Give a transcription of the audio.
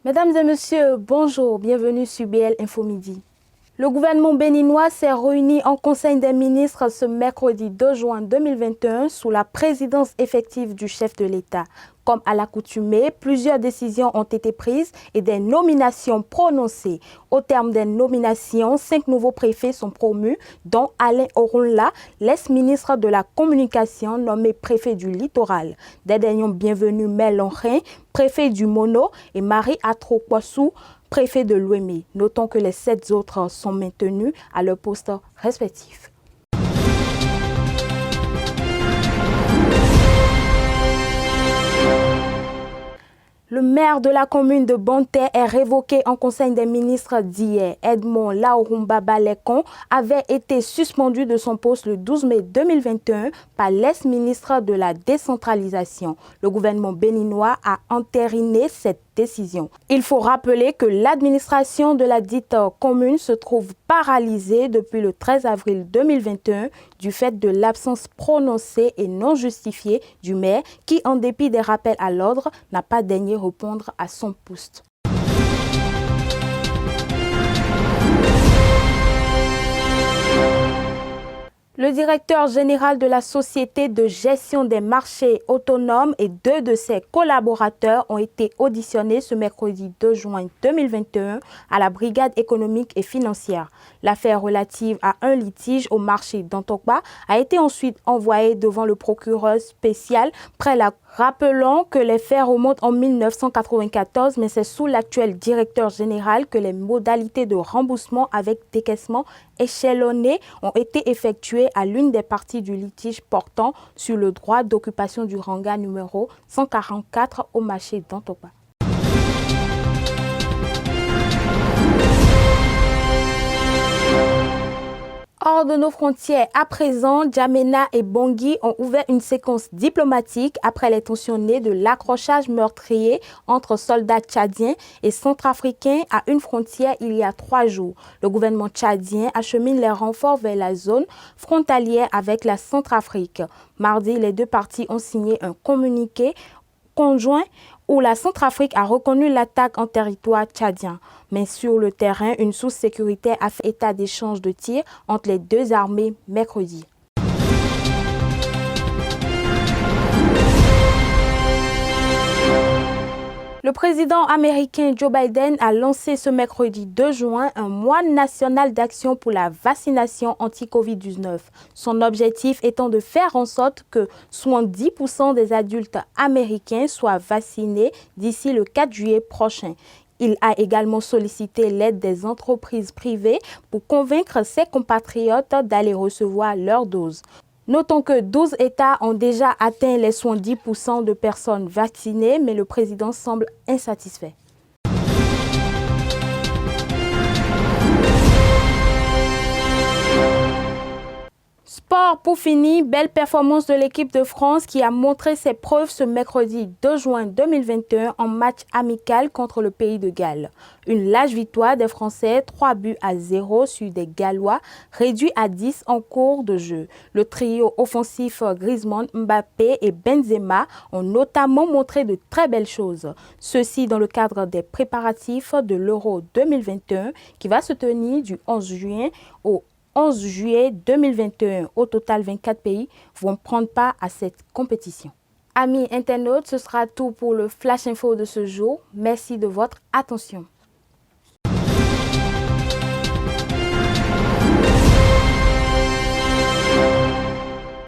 Mesdames et messieurs, bonjour, bienvenue sur BL Info Midi. Le gouvernement béninois s'est réuni en Conseil des ministres ce mercredi 2 juin 2021 sous la présidence effective du chef de l'État. Comme à l'accoutumée, plusieurs décisions ont été prises et des nominations prononcées. Au terme des nominations, 5 nouveaux préfets sont promus, dont Alain Oronla, l'ex-ministre de la Communication nommé préfet du Littoral. Des derniers bienvenus Melonrin, préfet du Mono, et Marie Atro-Kwassou, préfet de l'Ouémé. Notons que les 7 autres sont maintenus à leurs postes respectifs. Le maire de la commune de Bonté est révoqué en Conseil des ministres d'hier. Edmond Laorumba Balekon avait été suspendu de son poste le 12 mai 2021 par l'ex-ministre de la décentralisation. Le gouvernement béninois a entériné cette décision. Il faut rappeler que l'administration de la dite commune se trouve paralysée depuis le 13 avril 2021 du fait de l'absence prononcée et non justifiée du maire qui, en dépit des rappels à l'ordre, n'a pas daigné répondre à son poste. Le directeur général de la Société de gestion des marchés autonomes et 2 de ses collaborateurs ont été auditionnés ce mercredi 2 juin 2021 à la brigade économique et financière. L'affaire relative à un litige au marché d'Antokba a été ensuite envoyée devant le procureur spécial près la. Rappelons que les faits remontent en 1994, mais c'est sous l'actuel directeur général que les modalités de remboursement avec décaissement échelonné ont été effectuées à l'une des parties du litige portant sur le droit d'occupation du ranga numéro 144 au marché d'Antokba. Hors de nos frontières, à présent, Djamena et Bangui ont ouvert une séquence diplomatique après les tensions nées de l'accrochage meurtrier entre soldats tchadiens et centrafricains à une frontière il y a 3 jours. Le gouvernement tchadien achemine les renforts vers la zone frontalière avec la Centrafrique. Mardi, les 2 parties ont signé un communiqué conjoint où la Centrafrique a reconnu l'attaque en territoire tchadien. Mais sur le terrain, une source sécuritaire a fait état d'échanges de tirs entre les 2 armées mercredi. Le président américain Joe Biden a lancé ce mercredi 2 juin un mois national d'action pour la vaccination anti-Covid-19. Son objectif étant de faire en sorte que 70% des adultes américains soient vaccinés d'ici le 4 juillet prochain. Il a également sollicité l'aide des entreprises privées pour convaincre ses compatriotes d'aller recevoir leur dose. Notons que 12 États ont déjà atteint les 70% de personnes vaccinées, mais le président semble insatisfait. Sport pour finir, belle performance de l'équipe de France qui a montré ses preuves ce mercredi 2 juin 2021 en match amical contre le pays de Galles. Une large victoire des Français, 3-0 sur des Gallois, réduit à 10 en cours de jeu. Le trio offensif Griezmann, Mbappé et Benzema ont notamment montré de très belles choses. Ceci dans le cadre des préparatifs de l'Euro 2021 qui va se tenir du 11 juin au 11 juillet 2021. Au total, 24 pays vont prendre part à cette compétition. Amis internautes, ce sera tout pour le Flash Info de ce jour. Merci de votre attention.